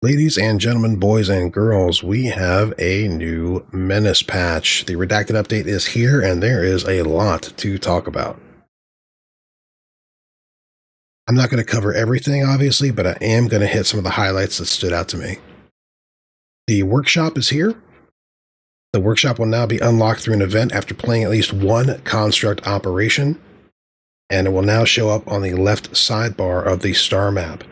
Ladies and gentlemen, boys and girls, we have a new Menace patch. The redacted update is here, and there is a lot to talk about. I'm not going to cover everything, obviously, but I am going to hit some of the highlights that stood out to me. The workshop is here. The workshop will now be unlocked through an event after playing at least one construct operation, and it will now show up on the left sidebar of the star map.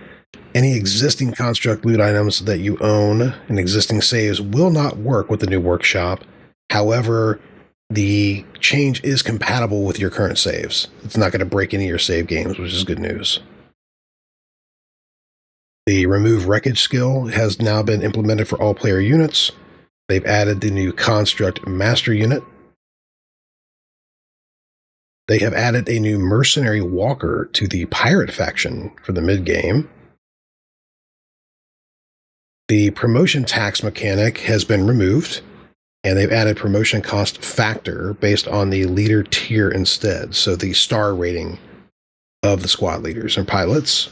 Any existing construct loot items that you own and existing saves will not work with the new workshop. However, the change is compatible with your current saves. It's not going to break any of your save games, which is good news. The remove wreckage skill has now been implemented for all player units. They've added the new construct master unit. They have added a new mercenary walker to the pirate faction for the mid-game. The promotion tax mechanic has been removed, and they've added promotion cost factor based on the leader tier instead, so the star rating of the squad leaders and pilots.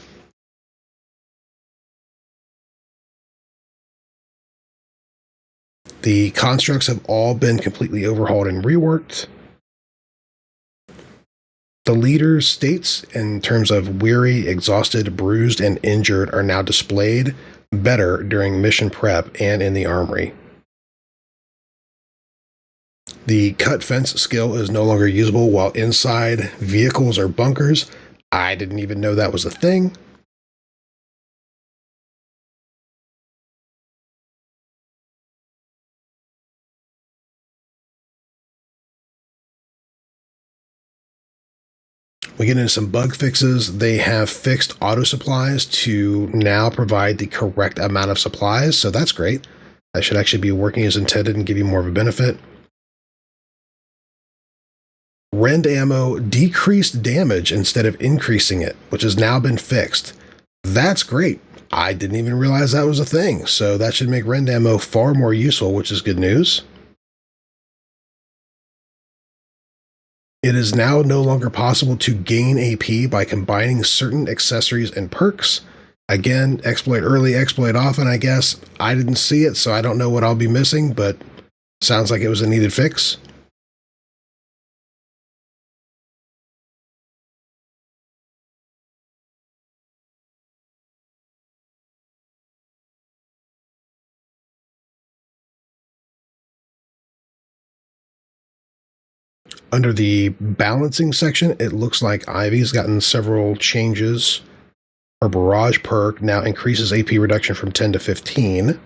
The constructs have all been completely overhauled and reworked. The leader states in terms of weary, exhausted, bruised, and injured are now displayed better during mission prep and in the armory. The cut fence skill is no longer usable while inside vehicles or bunkers. I didn't even know that was a thing. We get into some bug fixes. They have fixed auto supplies to now provide the correct amount of supplies, so that's great. That should actually be working as intended and give you more of a benefit. Rend ammo decreased damage instead of increasing it, which has now been fixed. That's great. I didn't even realize that was a thing, so that should make rend ammo far more useful, which is good news. It is now no longer possible to gain AP by combining certain accessories and perks. Again, exploit early, exploit often, I guess. I didn't see it, so I don't know what I'll be missing, but sounds like it was a needed fix. Under the balancing section, it looks like Ivy's gotten several changes. Her barrage perk now increases AP reduction from 10 to 15.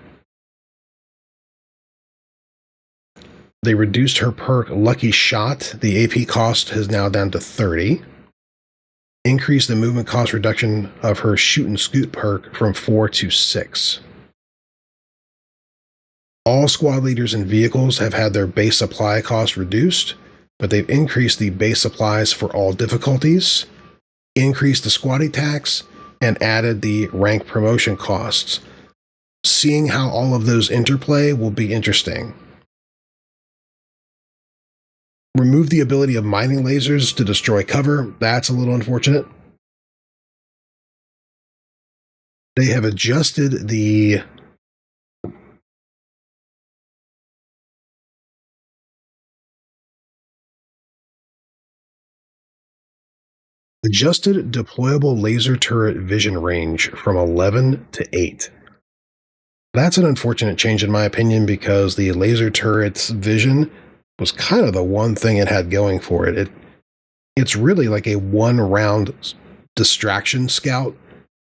They reduced her perk Lucky Shot. The AP cost is now down to 30. Increased the movement cost reduction of her Shoot and Scoot perk from 4 to 6. All squad leaders and vehicles have had their base supply cost reduced, but they've increased the base supplies for all difficulties, increased the squatty tax, and added the rank promotion costs. Seeing how all of those interplay will be interesting. Remove the ability of mining lasers to destroy cover. That's a little unfortunate. They have adjusted the deployable laser turret vision range from 11 to 8. That's an unfortunate change in my opinion because the laser turret's vision was kind of the one thing it had going for it. It's really like a one-round distraction scout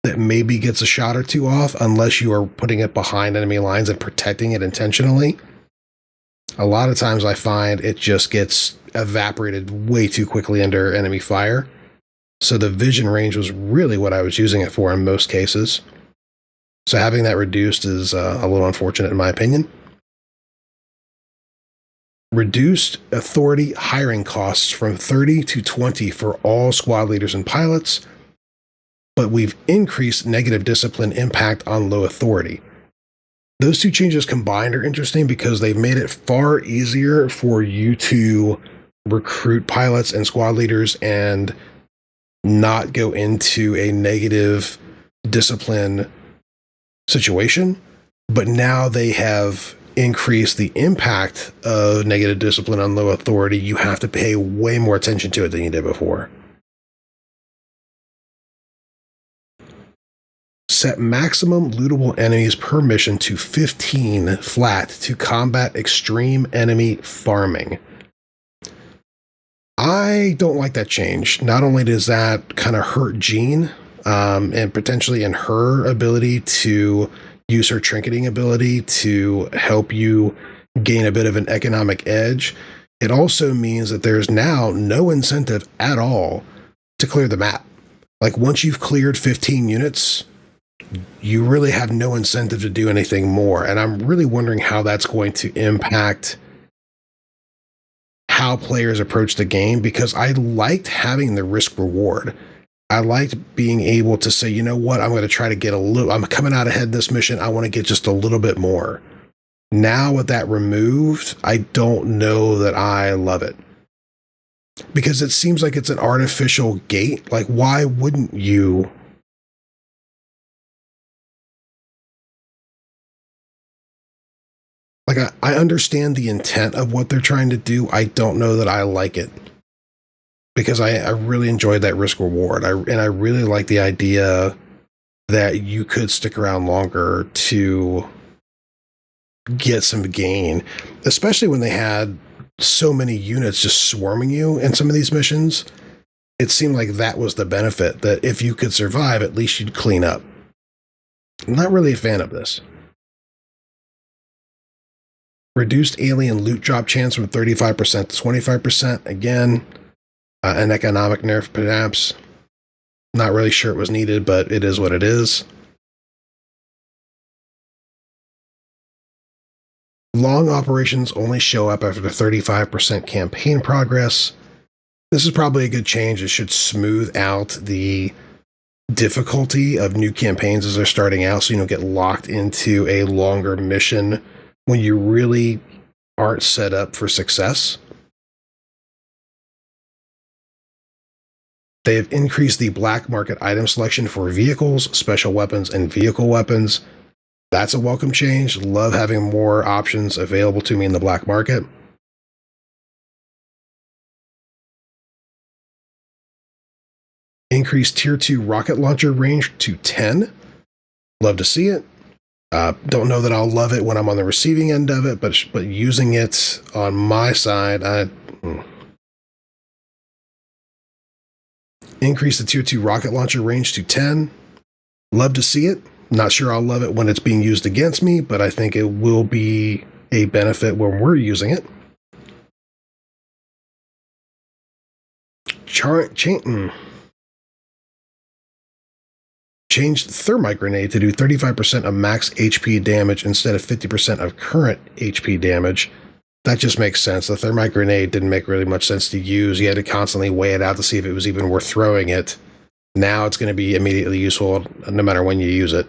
that maybe gets a shot or two off unless you are putting it behind enemy lines and protecting it intentionally. A lot of times I find it just gets evaporated way too quickly under enemy fire. So the vision range was really what I was using it for in most cases. So having that reduced is a little unfortunate in my opinion. Reduced authority hiring costs from 30 to 20 for all squad leaders and pilots, but we've increased negative discipline impact on low authority. Those two changes combined are interesting because they've made it far easier for you to recruit pilots and squad leaders and not go into a negative discipline situation, but now they have increased the impact of negative discipline on low authority. You have to pay way more attention to it than you did before. Set maximum lootable enemies per mission to 15 flat to combat extreme enemy farming. I don't like that change. Not only does that kind of hurt Jean, and potentially in her ability to use her trinketing ability to help you gain a bit of an economic edge, it also means that there's now no incentive at all to clear the map. Like once you've cleared 15 units, you really have no incentive to do anything more. And I'm really wondering how that's going to impact how players approach the game, because I liked having the risk reward. I liked being able to say, you know what, I'm going to try to get a little, I'm coming out ahead this mission, I want to get just a little bit more. Now with that removed, I don't know that I love it. Because it seems like it's an artificial gate. Like, why wouldn't you? Like, I understand the intent of what they're trying to do. I don't know that I like it. Because I really enjoyed that risk reward. And I really like the idea that you could stick around longer to get some gain, especially when they had so many units just swarming you in some of these missions. It seemed like that was the benefit, that if you could survive, at least you'd clean up. I'm not really a fan of this. Reduced alien loot drop chance from 35% to 25%. Again, an economic nerf perhaps. Not really sure it was needed, but it is what it is. Long operations only show up after 35% campaign progress. This is probably a good change. It should smooth out the difficulty of new campaigns as they're starting out, so you don't get locked into a longer mission when you really aren't set up for success. They have increased the black market item selection for vehicles, special weapons, and vehicle weapons. That's a welcome change. Love having more options available to me in the black market. Increased tier 2 rocket launcher range to 10. Love to see it. Don't know that I'll love it when I'm on the receiving end of it, but using it on my side, Increase the tier 2 rocket launcher range to 10. Love to see it. Not sure I'll love it when it's being used against me, but I think it will be a benefit when we're using it. Changed thermite grenade to do 35% of max HP damage instead of 50% of current HP damage. That just makes sense. The thermite grenade didn't make really much sense to use. You had to constantly weigh it out to see if it was even worth throwing it. Now it's going to be immediately useful no matter when you use it.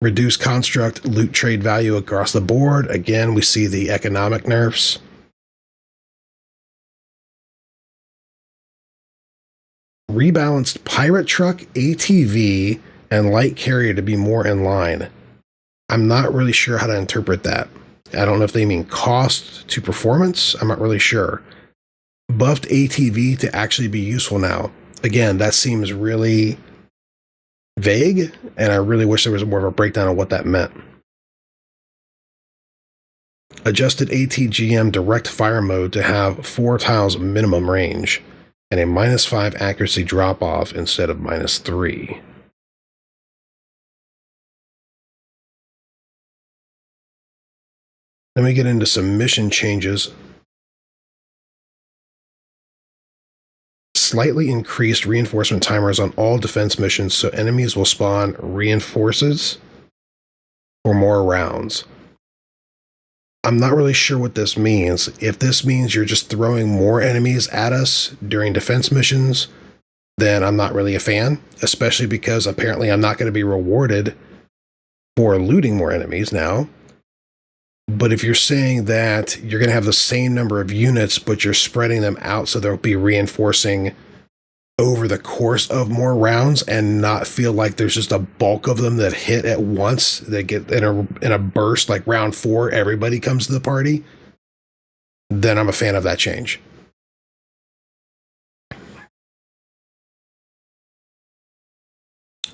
Reduce construct loot trade value across the board. Again, we see the economic nerfs. Rebalanced pirate truck, ATV, and light carrier to be more in line. I'm not really sure how to interpret that. I don't know if they mean cost to performance. I'm not really sure. Buffed ATV to actually be useful now. Again, that seems really vague, and I really wish there was more of a breakdown of what that meant. Adjusted ATGM direct fire mode to have 4 tiles minimum range and a -5 accuracy drop-off instead of -3. Then we get into some mission changes. Slightly increased reinforcement timers on all defense missions, so enemies will spawn reinforces for more rounds. I'm not really sure what this means. If this means you're just throwing more enemies at us during defense missions, then I'm not really a fan, especially because apparently I'm not going to be rewarded for looting more enemies now. But if you're saying that you're going to have the same number of units, but you're spreading them out so they'll be reinforcing over the course of more rounds and not feel like there's just a bulk of them that hit at once, that get in a burst, like round 4, everybody comes to the party, then I'm a fan of that change.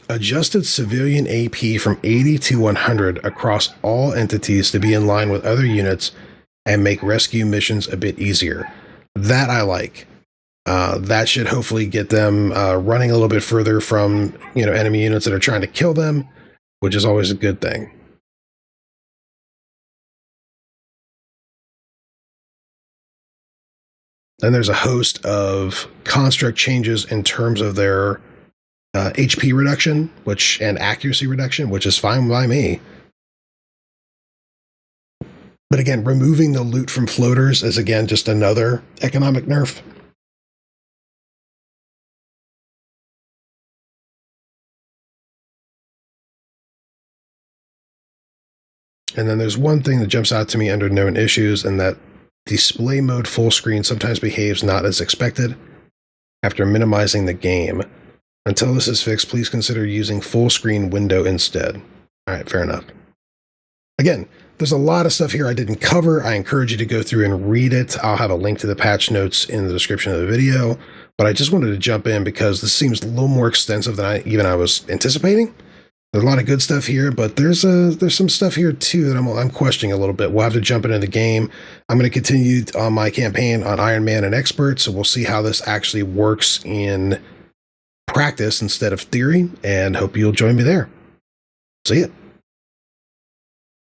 Adjusted civilian AP from 80 to 100 across all entities to be in line with other units and make rescue missions a bit easier. That I like. That should hopefully get them running a little bit further from enemy units that are trying to kill them, which is always a good thing. Then there's a host of construct changes in terms of their HP reduction, and accuracy reduction, which is fine by me. But again, removing the loot from floaters is again just another economic nerf. And then there's one thing that jumps out to me under known issues, and that display mode full screen sometimes behaves not as expected after minimizing the game. Until this is fixed, please consider using full screen window instead. All right, fair enough. Again, there's a lot of stuff here I didn't cover. I encourage you to go through and read it. I'll have a link to the patch notes in the description of the video, but I just wanted to jump in because this seems a little more extensive than I was anticipating. There's a lot of good stuff here, but there's some stuff here too that I'm questioning a little bit. We'll have to jump into the game. I'm going to continue on my campaign on Iron Man and Expert, so we'll see how this actually works in practice instead of theory, and hope you'll join me there. See ya.